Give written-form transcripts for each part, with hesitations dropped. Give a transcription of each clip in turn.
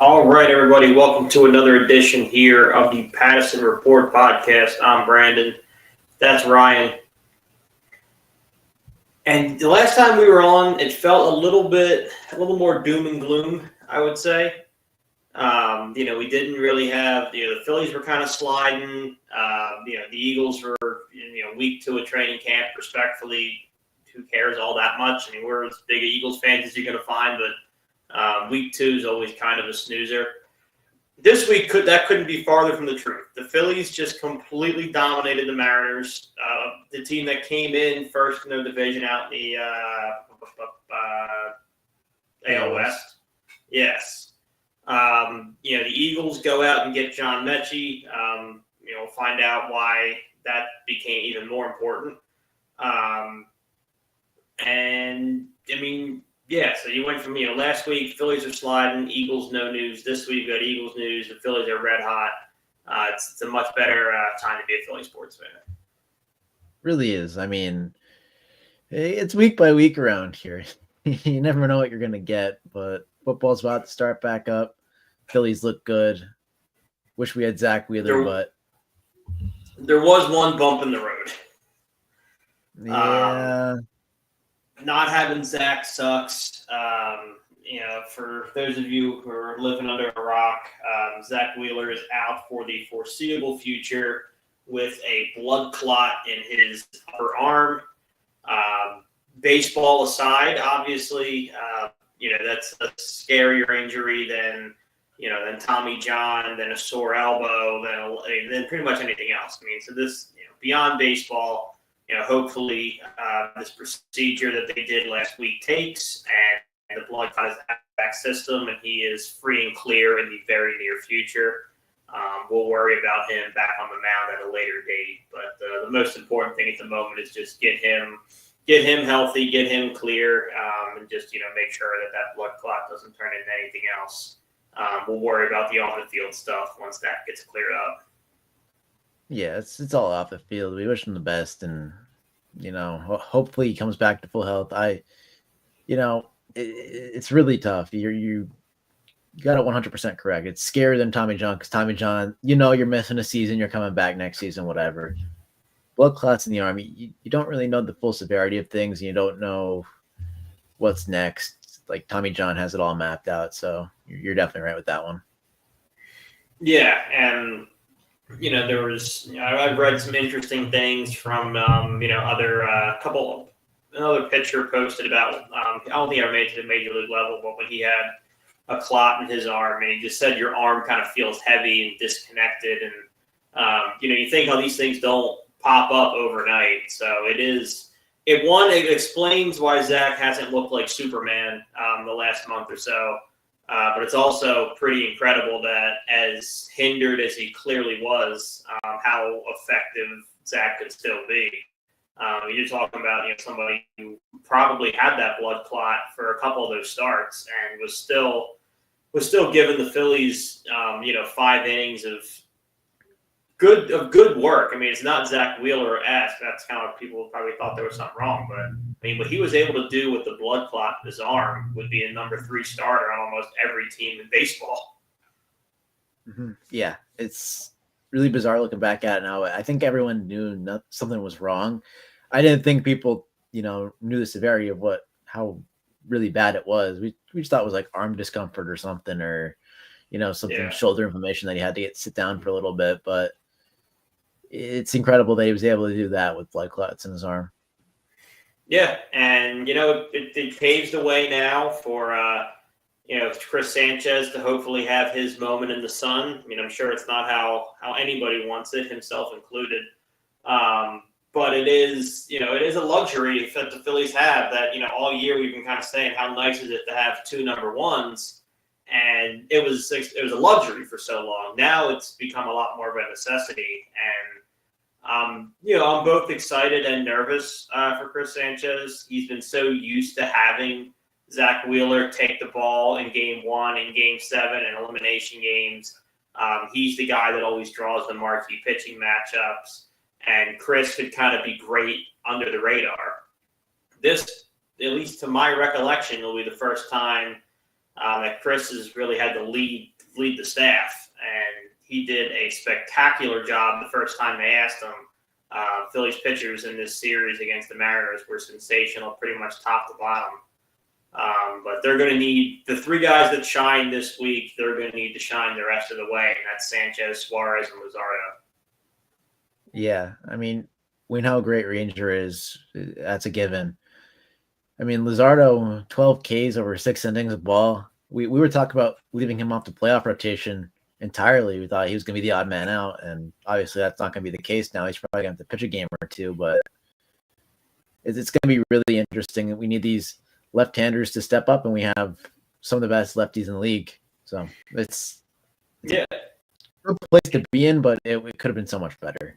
All right, everybody, welcome to another edition here of the Patterson Report podcast. I'm Brandon. That's Ryan. And the last time we were on, it felt a little more doom and gloom, I would say. We didn't really have, the Phillies were kind of sliding. The Eagles were, week two of training camp. Respectfully, who cares all that much? I mean, we're as big Eagles fans as you're going to find, but week two is always kind of a snoozer. This week, couldn't be farther from the truth. The Phillies just completely dominated the Mariners, the team that came in first in their division out in the AL West. Yes. The Eagles go out and get John Mechie. Find out why that became even more important. So you went from, last week, Phillies are sliding, Eagles no news. This week, we got Eagles news. The Phillies are red hot. It's a much better time to be a Philly sports fan. Really is. I mean, it's week by week around here. You never know what you're going to get, but football's about to start back up. Phillies look good. Wish we had Zach Wheeler, but there was one bump in the road. Yeah. Not having Zach sucks. For those of you who are living under a rock, Zach Wheeler is out for the foreseeable future with a blood clot in his upper arm. Baseball aside, obviously, that's a scarier injury than Tommy John, than a sore elbow, than pretty much anything else. I mean, so this, beyond baseball, hopefully this procedure that they did last week takes and the blood clot is back system and he is free and clear in the very near future. We'll worry about him back on the mound at a later date. But the most important thing at the moment is just get him healthy, get him clear, and just, make sure that blood clot doesn't turn into anything else. We'll worry about the on-the-field stuff once that gets cleared up. Yeah, it's all off the field. We wish him the best, and hopefully he comes back to full health. It's really tough. You got it 100% correct. It's scarier than Tommy John because Tommy John, you're missing a season, you're coming back next season, whatever. Blood clots in the arm, you don't really know the full severity of things, and you don't know what's next. Like Tommy John has it all mapped out, so you're definitely right with that one. Yeah, and there was, I've read some interesting things from, another pitcher posted about, I don't think I made it to the major league level, but when he had a clot in his arm, and he just said your arm kind of feels heavy and disconnected. And, you think how these things don't pop up overnight. So it explains why Zach hasn't looked like Superman the last month or so. But it's also pretty incredible that as hindered as he clearly was, how effective Zach could still be. You're talking about somebody who probably had that blood clot for a couple of those starts and was still giving the Phillies 5 innings of good work. I mean, it's not Zach Wheeler-esque. That's kind of people probably thought there was something wrong. But I mean, what he was able to do with the blood clot in his arm would be a number 3 starter on almost every team in baseball. Mm-hmm. Yeah, it's really bizarre looking back at it now. I think everyone knew something was wrong. I didn't think people, knew the severity of how really bad it was. We just thought it was like arm discomfort or something, or something shoulder inflammation that he had to sit down for a little bit. But it's incredible that he was able to do that with blood clots in his arm. Yeah, and it paves the way now for Chris Sanchez to hopefully have his moment in the sun. I mean, I'm sure it's not how anybody wants it, himself included. But it is a luxury that the Phillies have that, all year we've been kind of saying how nice is it to have 2 number ones, and it was a luxury for so long. Now it's become a lot more of a necessity, and I'm both excited and nervous for Chris Sanchez. He's been so used to having Zach Wheeler take the ball in Game 1 and Game 7 and elimination games. He's the guy that always draws the marquee pitching matchups. And Chris could kind of be great under the radar. This, at least to my recollection, will be the first time that Chris has really had to lead lead the staff, and he did a spectacular job the first time they asked him. Phillies pitchers in this series against the Mariners were sensational, pretty much top to bottom. But they're going to need the three guys that shine this week. They're going to need to shine the rest of the way, and that's Sanchez, Suarez, and Luzardo. Yeah, I mean, we know how great Ranger is. That's a given. I mean, Luzardo, 12 Ks over 6 innings of ball. We were talking about leaving him off the playoff rotation entirely. We thought he was going to be the odd man out, and obviously that's not going to be the case now. He's probably going to have to pitch a game or two, but it's going to be really interesting. We need these left-handers to step up, and we have some of the best lefties in the league. So it's yeah, a place to be in, but it could have been so much better.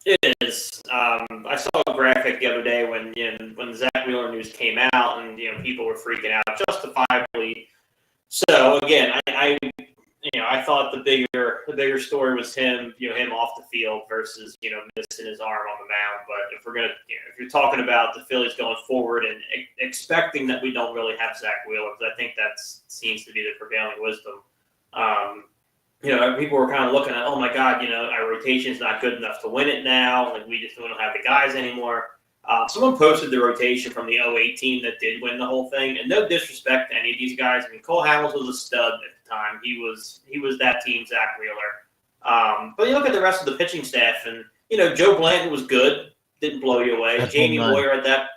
It is. I saw a graphic the other day when the Zach Wheeler news came out, and people were freaking out, justifiably. So again, I thought the bigger story was him off the field versus missing his arm on the mound. But if we're gonna if you're talking about the Phillies going forward and expecting that we don't really have Zach Wheeler, because I think that seems to be the prevailing wisdom. People were kind of looking at, oh my God, our rotation's not good enough to win it now. Like we don't have the guys anymore. Someone posted the rotation from the 08 team that did win the whole thing, and no disrespect to any of these guys. I mean, Cole Hamels was a stud at the time. He was that team, Zach Wheeler. But you look at the rest of the pitching staff, and Joe Blanton was good, didn't blow you away. That's Jamie Moyer at that,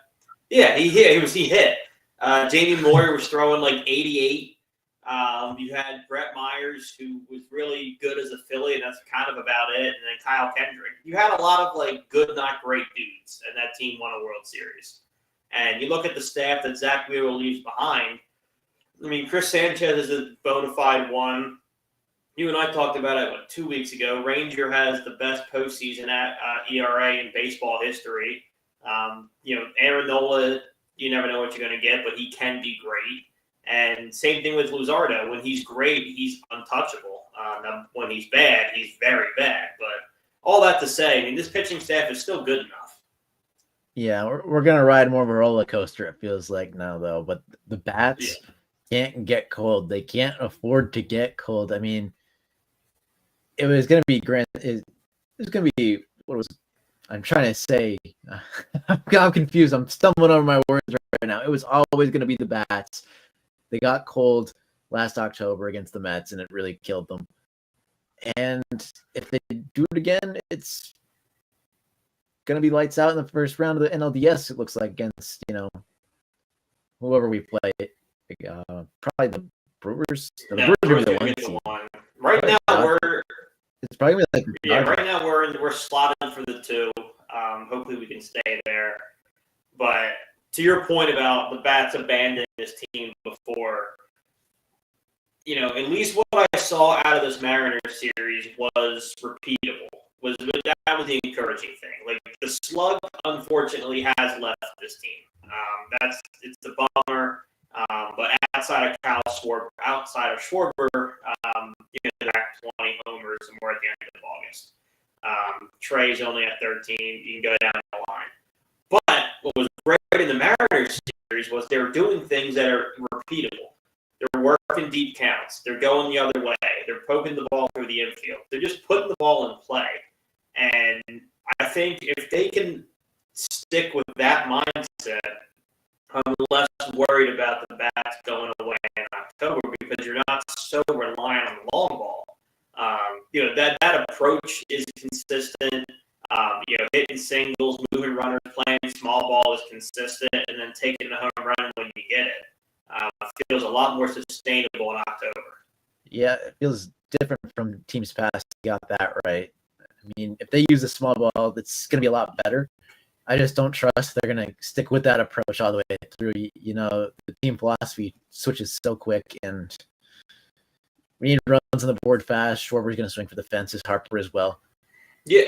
he hit. Jamie Moyer was throwing like 88. You had Brett Myers, who was really good as a Philly, and that's kind of about it. And then Kyle Kendrick. You had a lot of good, not great dudes, and that team won a World Series. And you look at the staff that Zach Wheeler leaves behind. I mean, Chris Sanchez is a bona fide one. You and I talked about it 2 weeks ago. Ranger has the best postseason ERA in baseball history. Aaron Nola, you never know what you're going to get, but he can be great. And same thing with Luzardo. When he's great, he's untouchable. When he's bad, he's very bad. But all that to say, I mean, this pitching staff is still good enough. Yeah, we're going to ride more of a roller coaster, it feels like now, though. But the bats can't get cold. They can't afford to get cold. I mean, it was going to be it was going to be, I'm trying to say, I'm confused. I'm stumbling over my words right now. It was always going to be the bats. They got cold last October against the Mets, and it really killed them. And if they do it again, it's going to be lights out in the first round of the NLDS, it looks like, against, whoever we play. Probably the Brewers. The Brewers are the one seed. Right now, it's probably like right now we're slotted for the 2. Hopefully we can stay there. But to your point about the bats abandoning this team before, at least what I saw out of this Mariners series was repeatable. That was the encouraging thing. Like the slug, unfortunately, has left this team. It's a bummer. But outside of Schwarber, back 20 homers, and we're at the end of August. Trey's only at 13. You can go down the line. But what was great in the Mariners series was they were doing things that are repeatable. They're working deep counts. They're going the other way. They're poking the ball through the infield. They're just putting the ball in play. And I think if they can stick with that mindset, I'm less worried about the bats going away in October because you're not so reliant on the long ball. That approach is consistent. Hitting singles, moving runners, playing small ball is consistent, and then taking the home run when you get it. Feels a lot more sustainable in October. Yeah, it feels different from teams past. You got that right. I mean, if they use a small ball, it's going to be a lot better. I just don't trust they're going to stick with that approach all the way through. The team philosophy switches so quick, and we need runs on the board fast. Schwarber's going to swing for the fences. Harper as well. Yeah.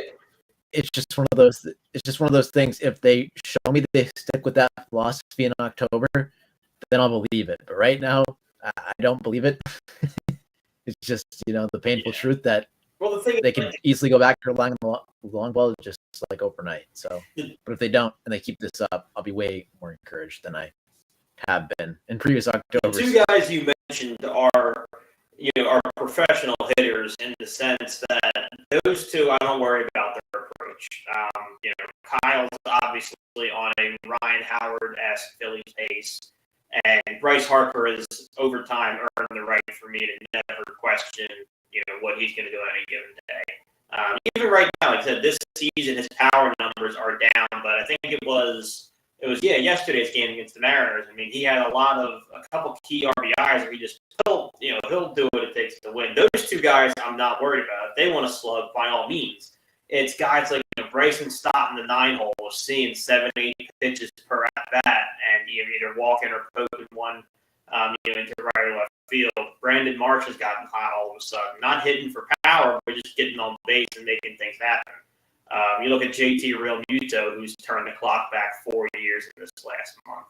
It's just one of those. It's just one of those things. If they show me that they stick with that philosophy in October, then I'll believe it. But right now, I don't believe it. It's just the painful truth that the thing they can easily go back to relying on the long ball just like overnight. So, but if they don't and they keep this up, I'll be way more encouraged than I have been in previous October. The 2 guys you mentioned are are professional hitters in the sense that those two, I don't worry about their approach. Kyle's obviously on a Ryan Howard-esque Phillies pace, and Bryce Harper has over time earned the right for me to never question, what he's going to do on any given day. Even right now, like I said, this season his power numbers are down, but I think it was yesterday's game against the Mariners. I mean, he had a couple key RBIs where he'll do what it takes to win. Those two guys I'm not worried about. If they want to slug, by all means. It's guys like Bryson Stott in the 9-hole seeing 7-8 pitches per at bat, and either walking or poking one into right or left field. Brandon Marsh has gotten hot all of a sudden. Not hitting for power, but just getting on base and making things happen. You look at JT Realmuto, who's turned the clock back 4 years in this last month.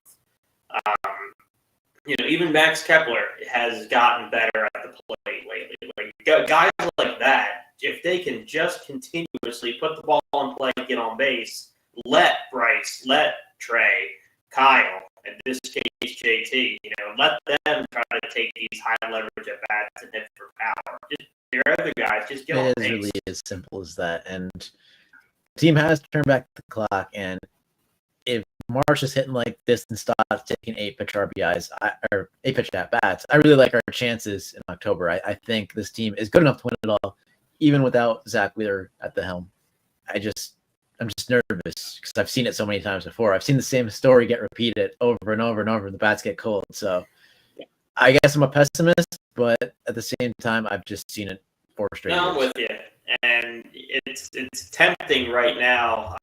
Even Max Kepler has gotten better at the plate lately. Like, guys like that, if they can just continuously put the ball in play, get on base, let Bryce, let Trey, Kyle, in this case JT, let them try to take these high leverage at bats and hit for power. Just your other guys, just get on base. It is really as simple as that. And the team has turned back the clock, and if Marsh is hitting like this and Stott's taking 8-pitch RBIs or 8-pitch at bats, I really like our chances in October. I think this team is good enough to win it all, even without Zach Wheeler at the helm. I'm just nervous because I've seen it so many times before. I've seen the same story get repeated over and over and over, and the bats get cold. So I guess I'm a pessimist, but at the same time, I've just seen it 4 straight years. I'm with you, and it's tempting right now.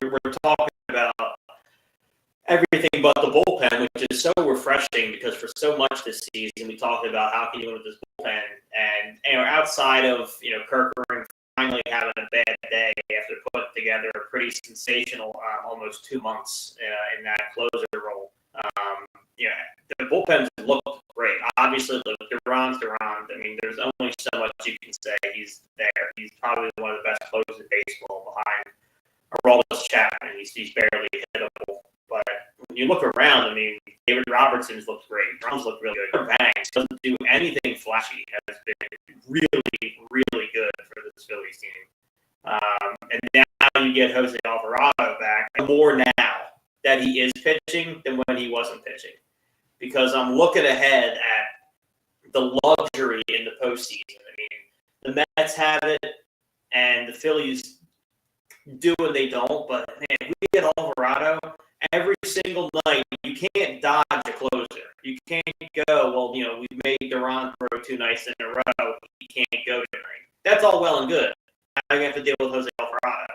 We're talking about everything but the bullpen, which is so refreshing because for so much this season we talked about how can you win with this bullpen, and outside of Kirkering finally having a bad day after putting together a pretty sensational almost 2 months in that closer role. The bullpens looked great. Obviously, Duran's Duran. I mean, there's only so much you can say. He's there. He's probably one of the best closers in baseball behind Aroldis Chapman. He's barely hittable. But when you look around, I mean, David Robertson's looked great. Drums look really good. Banks doesn't do anything flashy. Has been really, really good for this Phillies team. And now you get Jose Alvarado back. More now that he is pitching than when he wasn't pitching. Because I'm looking ahead at the luxury in the postseason. I mean, the Mets have it, and the Phillies do and they don't. But, man, if we get Alvarado, every single night, you can't dodge a closer. You can't go, we made Duran throw 2 nights in a row. He can't go tonight. That's all well and good. Now you have to deal with Jose Alvarado.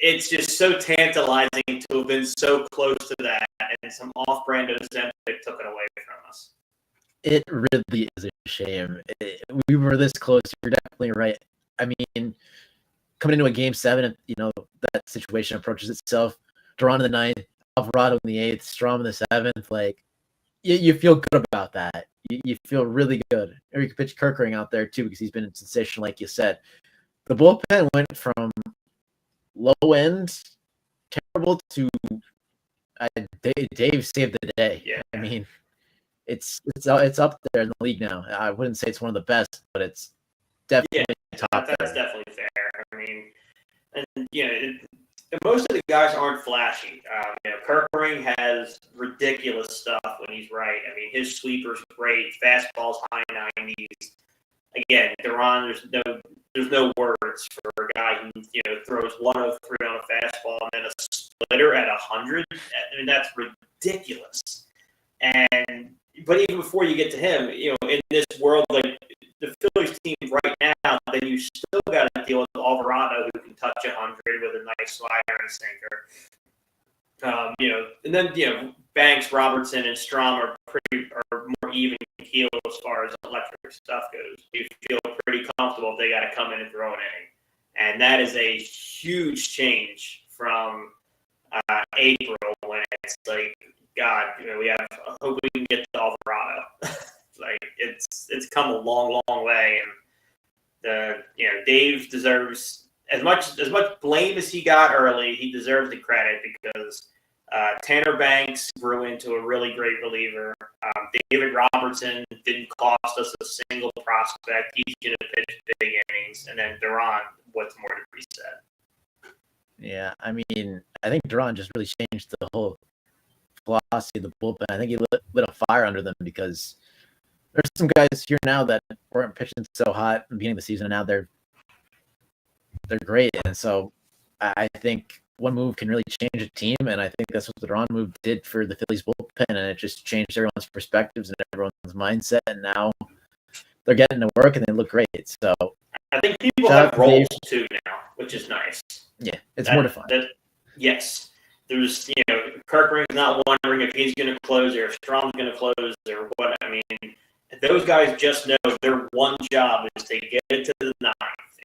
It's just so tantalizing to have been so close to that, and some off-brand Ozempic took it away from us. It really is a shame. We were this close. You're definitely right. I mean, coming into a Game 7, that situation approaches itself. Duran in the 9th, Alvarado in the 8th, Strom in the 7th. Like, you feel good about that. You feel really good. Or you can pitch Kirkering out there, too, because he's been sensational, like you said. The bullpen went from low end, terrible to Dave saved the day. Yeah. I mean, it's up there in the league now. I wouldn't say it's one of the best, but it's definitely top there. That's definitely fair. I mean, and most of the guys aren't flashy. Kirkering has ridiculous stuff when he's right. I mean, his sweeper's great, fastball's high 90s. Again, Duran, there's no words for a guy who throws 103 on a fastball and then a splitter at 100. I mean, that's ridiculous. But even before you get to him, in this world, like the Phillies team right now, then you still got to deal with Alvarado, who can touch 100 with a nice slider and a sinker. And then Banks, Robertson, and Strom are more even keel as far as electric stuff goes. You feel pretty comfortable if they got to come in and throw an inning, and that is a huge change from April when it's like, God, we have hope we can get to Alvarado. It's come a long, long way, and Dave deserves as much blame as he got early. He deserves the credit because Tanner Banks grew into a really great reliever. David Robertson didn't cost us a single prospect. He's going to pitch big innings. And then Duran, what's more to be said? Yeah, I mean, I think Duran just really changed the whole philosophy of the bullpen. I think he lit a fire under them because there's some guys here now that weren't pitching so hot at the beginning of the season, and now they're great. And so I think one move can really change a team, and I think that's what the Duran move did for the Phillies bullpen, and it just changed everyone's perspectives and everyone's mindset, and now they're getting to work and they look great. So I think people have roles too now, which is nice. Yeah, it's more defined. Yes. There's, Kirkland's not wondering if he's going to close or if Strom's going to close or what. I mean, those guys just know their one job is to get it to the ninth.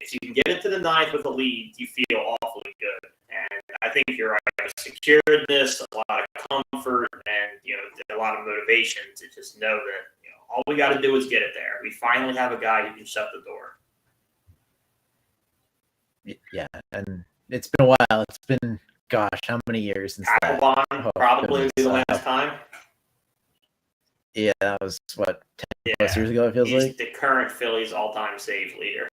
If you can get it to the ninth with a lead, you feel awfully good. And I think you're right. Securedness, a lot of comfort, and a lot of motivation to just know that all we got to do is get it there. We finally have a guy who can shut the door. Yeah, and it's been a while. It's been, gosh, how many years since that? Probably the last time. Yeah, that was, 10 plus years ago, it feels like? The current Phillies all-time save leader.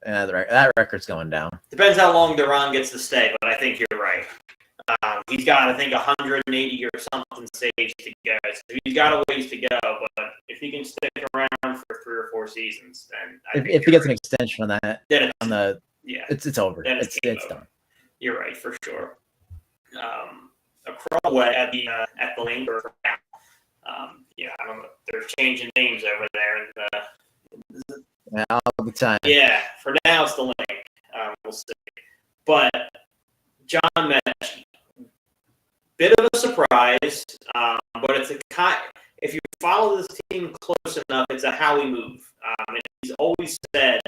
Yeah, that record's going down. Depends how long Duran gets to stay, but I think you're right. He's got, I think, 180 or something saves to go. So he's got a ways to go, but if he can stick around for 3 or 4 seasons, then if he gets an extension on that, then it's over. It's done. You're right, for sure. Across at the lane for now. I don't know. They're changing names over there. All the time. Yeah, for now it's the link. We'll see. But John Mechie, bit of a surprise, but it's if you follow this team close enough, it's a how we move. And he's always said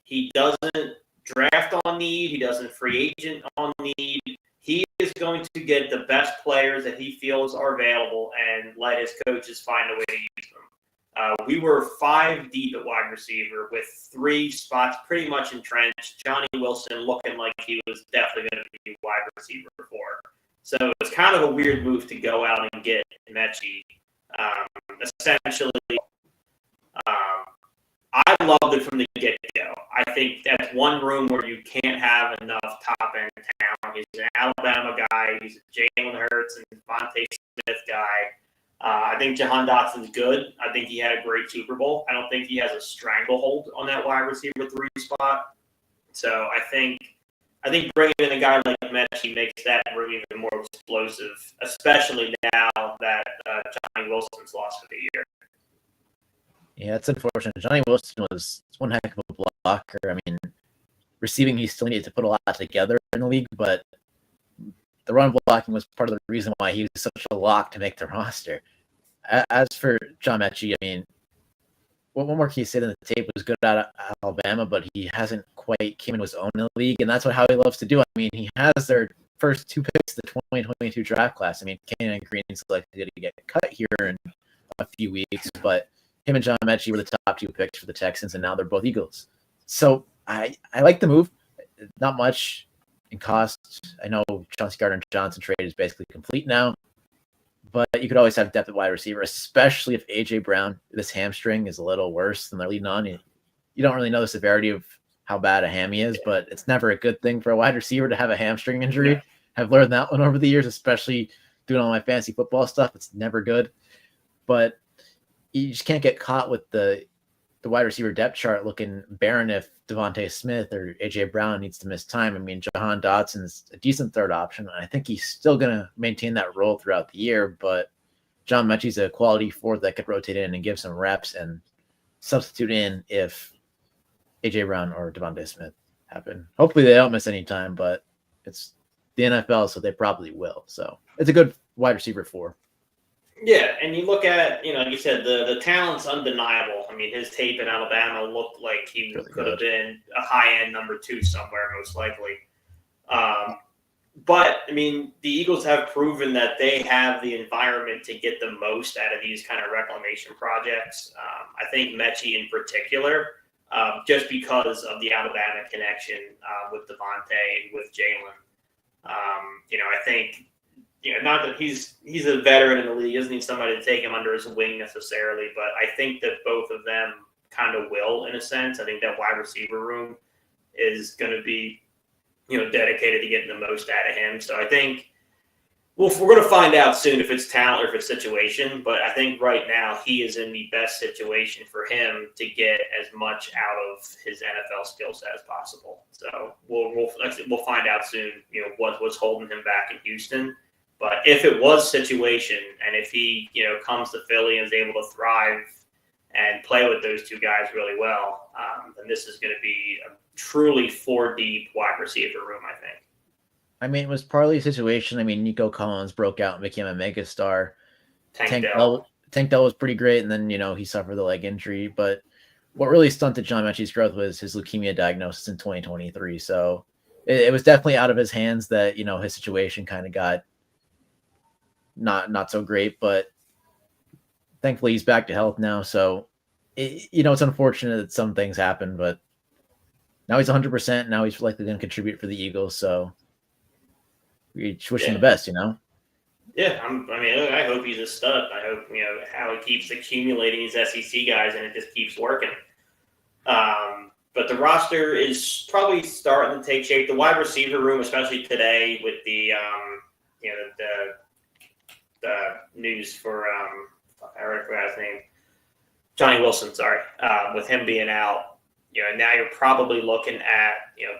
he doesn't draft on need, he doesn't free agent on need. He is going to get the best players that he feels are available and let his coaches find a way to use them. We were 5 deep at wide receiver with 3 spots pretty much entrenched. Johnny Wilson looking like he was definitely going to be wide receiver 4. So it's kind of a weird move to go out and get Mechie. Essentially, I loved it from the get-go. I think that's one room where you can't have enough top-end talent. He's an Alabama guy. He's a Jalen Hurts and Devontae Smith guy. I think Jahan Dotson's good. I think he had a great Super Bowl. I don't think he has a stranglehold on that wide receiver 3 spot. So I think bringing in a guy like Mechie makes that room even more explosive, especially now that Johnny Wilson's lost for the year. Yeah, it's unfortunate. Johnny Wilson was one heck of a blocker. I mean, receiving, he still needed to put a lot together in the league, but the run blocking was part of the reason why he was such a lock to make the roster. As for John Mechie, I mean, what more can you say than the tape was good out of Alabama, but he hasn't quite came into his own in the league, and that's what Howie loves to do. I mean, he has their first 2 picks, the 2022 draft class. I mean, Canaan Green's likely to get cut here in a few weeks, but him and John Mechie were the top 2 picks for the Texans, and now they're both Eagles. So I like the move. Not much in cost. I know Chauncey Gardner-Johnson trade is basically complete now, but you could always have depth at wide receiver, especially if A.J. Brown, this hamstring, is a little worse than they're leading on. You don't really know the severity of how bad a hammy is, but it's never a good thing for a wide receiver to have a hamstring injury. Yeah. I've learned that one over the years, especially doing all my fantasy football stuff. It's never good. But you just can't get caught with the wide receiver depth chart looking barren if Devontae Smith or A.J. Brown needs to miss time. I mean, Jahan Dotson is a decent third option, and I think he's still going to maintain that role throughout the year, but John Mechie's a quality 4th that could rotate in and give some reps and substitute in if A.J. Brown or Devontae Smith happen. Hopefully they don't miss any time, but it's the NFL, so they probably will. So it's a good wide receiver 4. Yeah, and you look at, like you said, the talent's undeniable. I mean, his tape in Alabama looked like he could have been a high-end number 2 somewhere, most likely. But, I mean, the Eagles have proven that they have the environment to get the most out of these kind of reclamation projects. I think Mechie in particular, just because of the Alabama connection with Devontae and with Jalen. I think not that he's a veteran in the league. He doesn't need somebody to take him under his wing necessarily, but I think that both of them kind of will, in a sense. I think that wide receiver room is going to be, dedicated to getting the most out of him. So I think we're going to find out soon if it's talent or if it's situation. But I think right now he is in the best situation for him to get as much out of his NFL skill set as possible. So we'll find out soon, what was holding him back in Houston. But if it was situation, and if he, comes to Philly and is able to thrive and play with those two guys really well, then this is going to be a truly 4-deep wide receiver room, I think. I mean, it was partly a situation. I mean, Nico Collins broke out and became a megastar. Tank Dell was pretty great, and then, he suffered the leg injury. But what really stunted John Mechie's growth was his leukemia diagnosis in 2023. So it was definitely out of his hands that, his situation kind of got not so great. But thankfully, he's back to health now. So, it's unfortunate that some things happen, but now he's 100%. Now he's likely going to contribute for the Eagles. So we wish him the best, Yeah, I hope he's a stud. I hope, how he keeps accumulating these SEC guys and it just keeps working. But the roster is probably starting to take shape. The wide receiver room, especially today with the news for I already forgot his name, Johnny Wilson. Sorry, with him being out. Now you're probably looking at,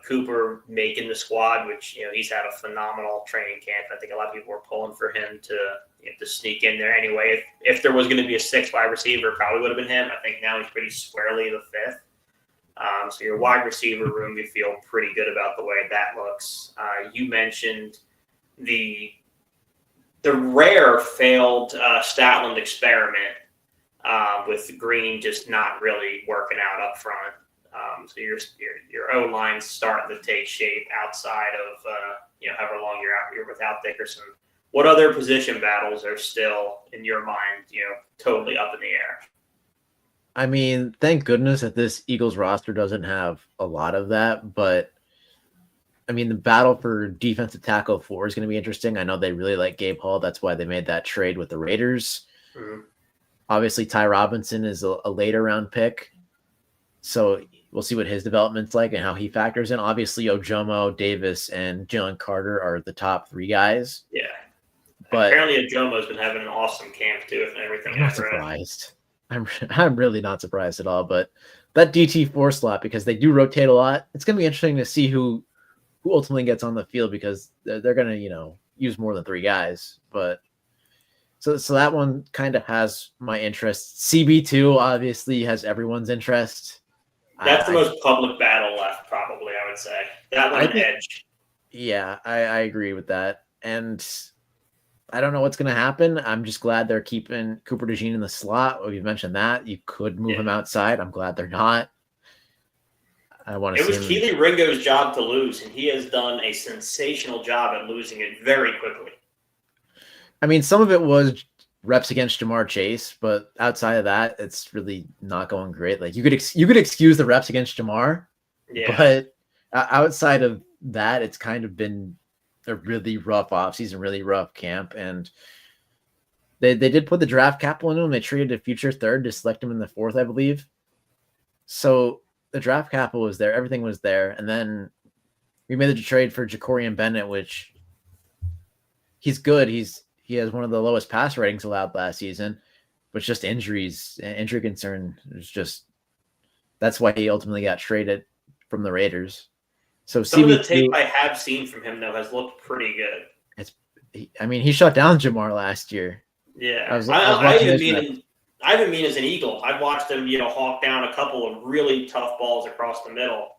Cooper making the squad, which, he's had a phenomenal training camp. I think a lot of people were pulling for him to sneak in there anyway. If there was going to be a 6th wide receiver, it probably would have been him. I think now he's pretty squarely the 5th. So your wide receiver room, you feel pretty good about the way that looks. You mentioned the rare failed Statland experiment with Green just not really working out up front. So your O-line's starting to take shape outside of however long you're without Dickerson. What other position battles are still in your mind, totally up in the air? I mean, thank goodness that this Eagles roster doesn't have a lot of that, but I mean, the battle for defensive tackle 4 is going to be interesting. I know they really like Gabe Hall. That's why they made that trade with the Raiders. Mm-hmm. Obviously, Ty Robinson is a later round pick. So we'll see what his development's like and how he factors in. Obviously, Ojomo, Davis, and Jalen Carter are the top 3 guys. Yeah. But apparently Ojomo's been having an awesome camp too, if everything. I'm not surprised. I'm really not surprised at all. But that DT4 slot, because they do rotate a lot, it's going to be interesting to see who ultimately gets on the field, because they're going to, use more than 3 guys. But so that one kind of has my interest. CB2 obviously has everyone's interest. That's the most public battle left, probably, I would say. That one edge. Yeah, I agree with that. And I don't know what's going to happen. I'm just glad they're keeping Cooper DeJean in the slot. We've mentioned that. You could move him outside. I'm glad they're not. I want to see him. It was Keely Ringo's job to lose, and he has done a sensational job at losing it very quickly. I mean, some of it was reps against Jamar Chase, but outside of that, it's really not going great. Like you could excuse the reps against Jamar, but outside of that, it's kind of been a really rough offseason, really rough camp. And they did put the draft capital into him. They traded a future 3rd to select him in the 4th, I believe. So the draft capital was there. Everything was there. And then we made the trade for Jacorian Bennett, which he's good. He has one of the lowest pass ratings allowed last season, but just injury concern is just, that's why he ultimately got traded from the Raiders. So some of the tape I have seen from him though has looked pretty good. He shut down Jamar last year. Yeah, I even mean as an Eagle. I've watched him, hawk down a couple of really tough balls across the middle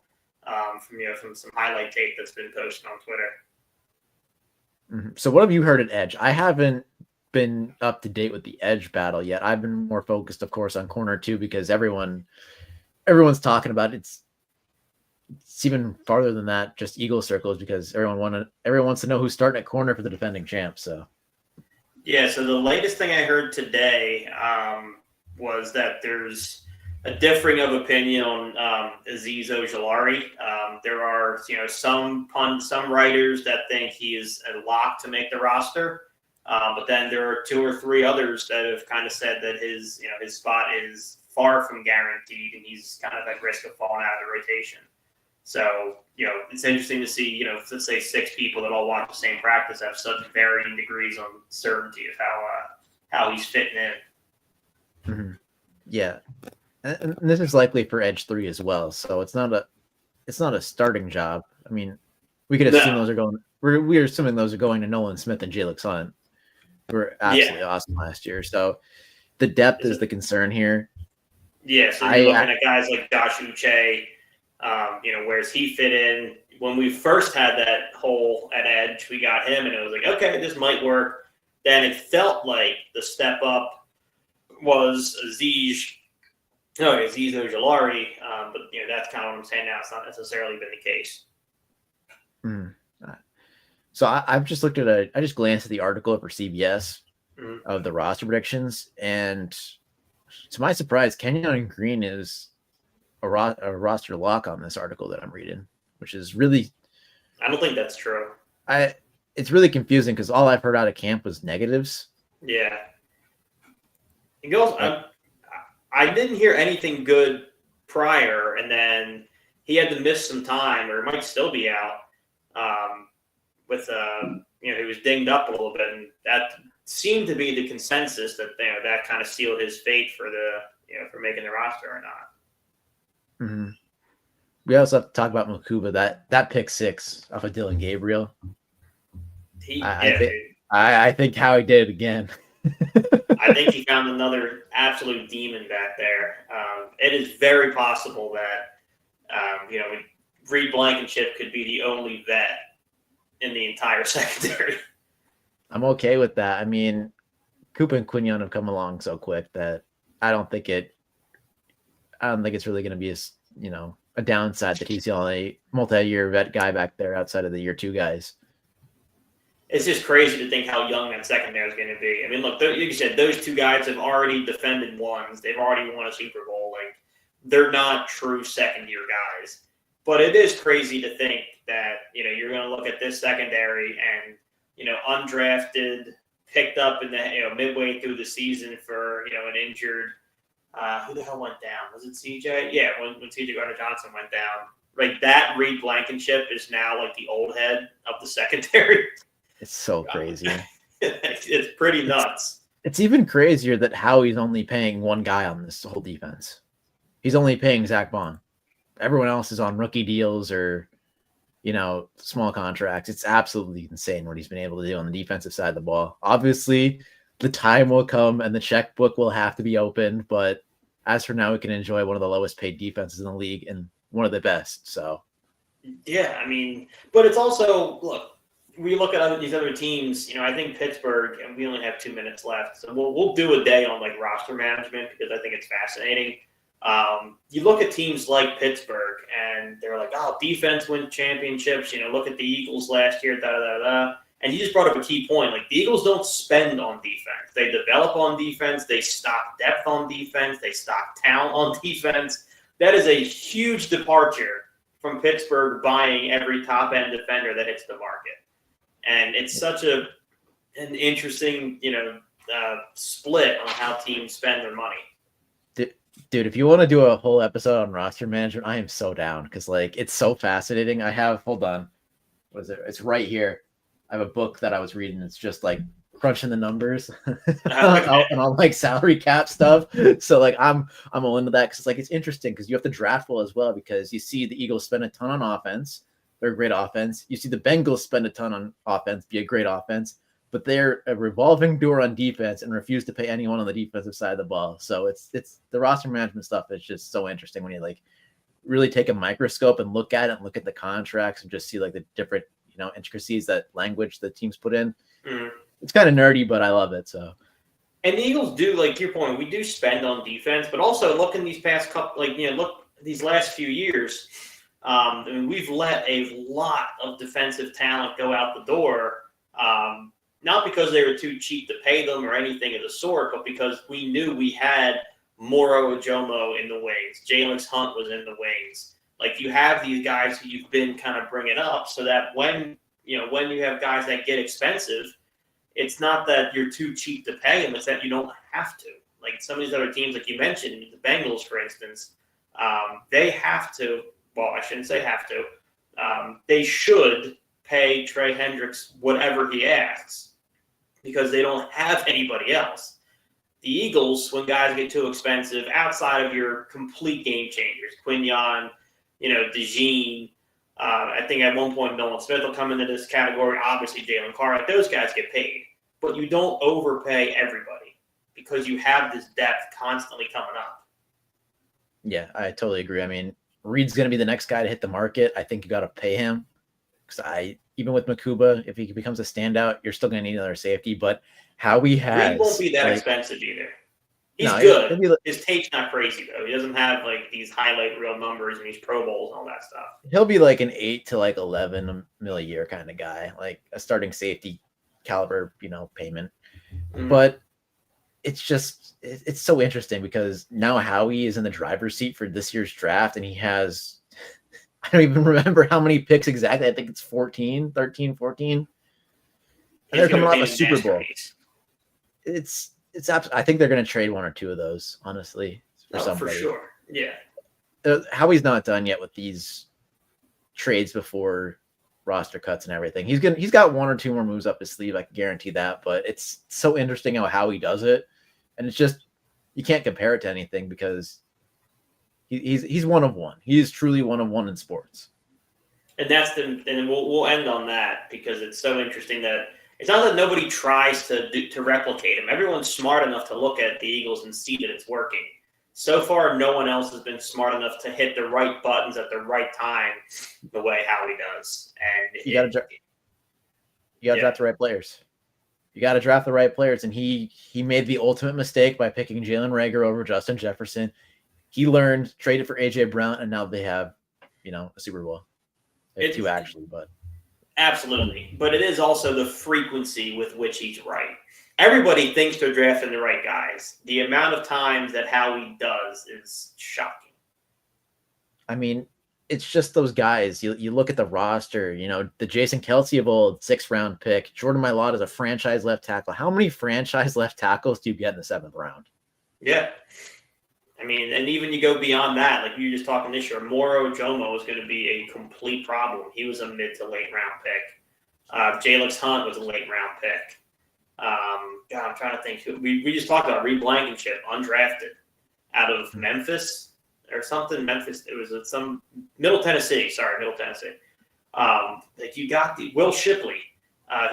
from some highlight tape that's been posted on Twitter. So what have you heard at Edge? I haven't been up to date with the Edge battle yet. I've been more focused, of course, on corner 2 because everyone's talking about it. It's even farther than that, just Eagle circles, because everyone wants to know who's starting at corner for the defending champ. So yeah, so the latest thing I heard today was that there's a differing of opinion on Azeez Ojulari. There are, some writers that think he is a lock to make the roster. But then there are 2 or 3 others that have kind of said that his spot is far from guaranteed, and he's kind of at risk of falling out of the rotation. So, it's interesting to see, let's say 6 people that all watch the same practice have such varying degrees on certainty of how he's fitting in. Mm-hmm. Yeah, and this is likely for Edge 3 as well. So it's not a starting job. I mean, we could assume those are going. We're assuming those are going to Nolan Smith and Jalix Hunt, who were absolutely awesome last year. So the depth is the concern here. Yeah, so you're looking at guys like Josh Uche. Where's he fit in? When we first had that hole at Edge, we got him, and it was like, okay, this might work. Then it felt like the step up was Aziz Ojulari, but that's kind of what I'm saying now. It's not necessarily been the case. So I've just looked at I just glanced at the article for CBS of the roster predictions, and to my surprise, Kenyon Green is a roster lock on this article that I'm reading, which is really. I don't think that's true. It's really confusing because all I've heard out of camp was negatives. Yeah. It goes. I didn't hear anything good prior, and then he had to miss some time, or might still be out. He was dinged up a little bit, and that seemed to be the consensus that that kind of sealed his fate for for making the roster or not. Mm-hmm. We also have to talk about Makuba. That pick 6 off of Dylan Gabriel. I think Howie did it again. I think he found another absolute demon back there. It is very possible that Reed Blankenship could be the only vet in the entire secondary. I'm okay with that. I mean, Koopa and Quinion have come along so quick that I don't think it's really going to be a downside that he's the only multi-year vet guy back there outside of the year 2 guys. It's just crazy to think how young that secondary is going to be. I mean, look, like you said, those 2 guys have already defended ones. They've already won a Super Bowl. Like, they're not true second-year guys. But it is crazy to think that, you're going to look at this secondary and, undrafted, picked up in the, midway through the season for, an injured, who the hell went down? Was it CJ? Yeah, when CJ Gardner-Johnson went down. Like, that Reed Blankenship is now like the old head of the secondary. It's so crazy. It's pretty nuts. It's even crazier that Howie's only paying one guy on this whole defense. He's only paying Zach Bond. Everyone else is on rookie deals or, small contracts. It's absolutely insane what he's been able to do on the defensive side of the ball. Obviously, the time will come and the checkbook will have to be opened. But as for now, we can enjoy one of the lowest paid defenses in the league and one of the best. So, yeah, I mean, but it's also, look, we look at these other teams, I think Pittsburgh, and we only have 2 minutes left. So we'll do a day on like roster management because I think it's fascinating. You look at teams like Pittsburgh and they're like, oh, defense wins championships. Look at the Eagles last year, da-da-da-da. And you just brought up a key point. Like, the Eagles don't spend on defense. They develop on defense. They stock depth on defense. They stock talent on defense. That is a huge departure from Pittsburgh buying every top-end defender that hits the market. And it's such an interesting, split on how teams spend their money. Dude, if you want to do a whole episode on roster management, I am so down because it's so fascinating. Hold on. What is it? It's right here. I have a book that I was reading. It's just like crunching the numbers and all like salary cap stuff. So I'm all into that because it's interesting because you have to draft well as well because you see the Eagles spend a ton on offense. They're a great offense. You see the Bengals spend a ton on offense, be a great offense, but they're a revolving door on defense and refuse to pay anyone on the defensive side of the ball. So it's the roster management stuff is just so interesting when you really take a microscope and look at it and look at the contracts and just see the different intricacies that language the teams put in. It's kind of nerdy, but I love it. So, and the Eagles do, to your point, we do spend on defense, but also look in these past couple, look these last few years. We've let a lot of defensive talent go out the door, not because they were too cheap to pay them or anything of the sort, but because we knew we had Moro Ojomo in the wings. Jalix Hunt was in the wings. You have these guys who you've been kind of bringing up so that when you have guys that get expensive, it's not that you're too cheap to pay him; it's that you don't have to. Like some of these other teams, like you mentioned, the Bengals, for instance, they have to. Well, I shouldn't say have to. They should pay Trey Hendricks whatever he asks because they don't have anybody else. The Eagles, when guys get too expensive, outside of your complete game changers, Quinyon, DeJean, I think at one point Nolan Smith will come into this category. Obviously, Jalen Carr, like those guys get paid, but you don't overpay everybody because you have this depth constantly coming up. Yeah, I totally agree. I mean, Reed's going to be the next guy to hit the market. I think you got to pay him because even with Makuba, if he becomes a standout, you're still going to need another safety. But Howie has Reed won't be that expensive either. He's no, good. His tape's not crazy though. He doesn't have like these highlight reel numbers and these Pro Bowls and all that stuff. He'll be like an 8 to like 11 mil a year kind of guy, like a starting safety caliber, payment. Mm-hmm. But it's so interesting because now Howie is in the driver's seat for this year's draft, and he has, I don't even remember how many picks exactly. I think it's 13, 14. And they're coming off a Super Bowl. I think they're going to trade one or two of those, honestly, for somebody. For sure. Yeah. Howie's not done yet with these trades before roster cuts and everything. He's got one or two more moves up his sleeve. I can guarantee that. But it's so interesting how Howie does it, and it's just you can't compare it to anything because he's one of one. He is truly one of one in sports. And we'll end on that because it's so interesting that. It's not that nobody tries to replicate him. Everyone's smart enough to look at the Eagles and see that it's working. So far, no one else has been smart enough to hit the right buttons at the right time the way Howie does. And you got to draft the right players. You got to draft the right players. And he made the ultimate mistake by picking Jalen Reagor over Justin Jefferson. He learned, traded for A.J. Brown, and now they have, a Super Bowl. They have two, actually, but. Absolutely. But it is also the frequency with which he's right. Everybody thinks they're drafting the right guys. The amount of times that Howie does is shocking. I mean, it's just those guys. You look at the roster, the Jason Kelce of old 6th-round pick. Jordan Mailata is a franchise left tackle. How many franchise left tackles do you get in the 7th round? Yeah. I mean, and even you go beyond that, like you were just talking this year, Moro Jomo is going to be a complete problem. He was a mid to late round pick. Jalix Hunt was a late round pick. I'm trying to think. We just talked about Reed Blankenship, undrafted, out of Memphis or something. Memphis, it was some Middle Tennessee. Like you got the Will Shipley,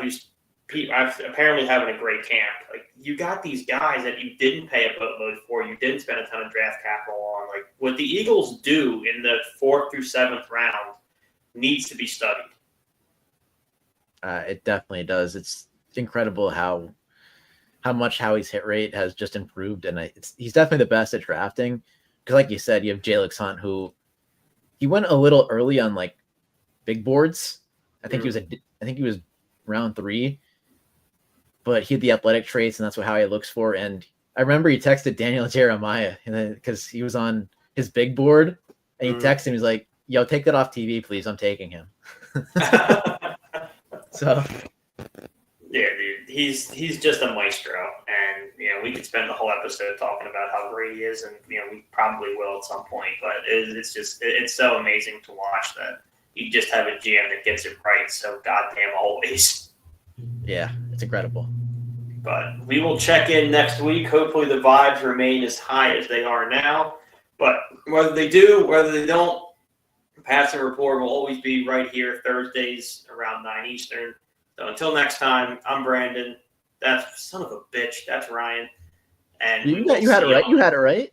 who's apparently having a great camp. Like you got these guys that you didn't pay a boatload for, you didn't spend a ton of draft capital on. Like what the Eagles do in the 4th through 7th round needs to be studied. It definitely does. It's incredible how much Howie's hit rate has just improved, and he's definitely the best at drafting. Because, like you said, you have Jalix Hunt, who he went a little early on like big boards. I think he was round 3. But he had the athletic traits, and that's what Howie looks for. And I remember he texted Daniel Jeremiah because he was on his big board, and he texted him. He's like, "Yo, take that off TV, please. I'm taking him." So, yeah, dude, he's just a maestro, and we could spend the whole episode talking about how great he is, and we probably will at some point. But it's so amazing to watch that you just have a GM that gets it right so goddamn always. Yeah, it's incredible. But we will check in next week. Hopefully the vibes remain as high as they are now. But whether they do, whether they don't, Passing Report will always be right here Thursdays around 9 Eastern. So until next time, I'm Brandon. That's son of a bitch. That's Ryan. And you had it right. You had it right.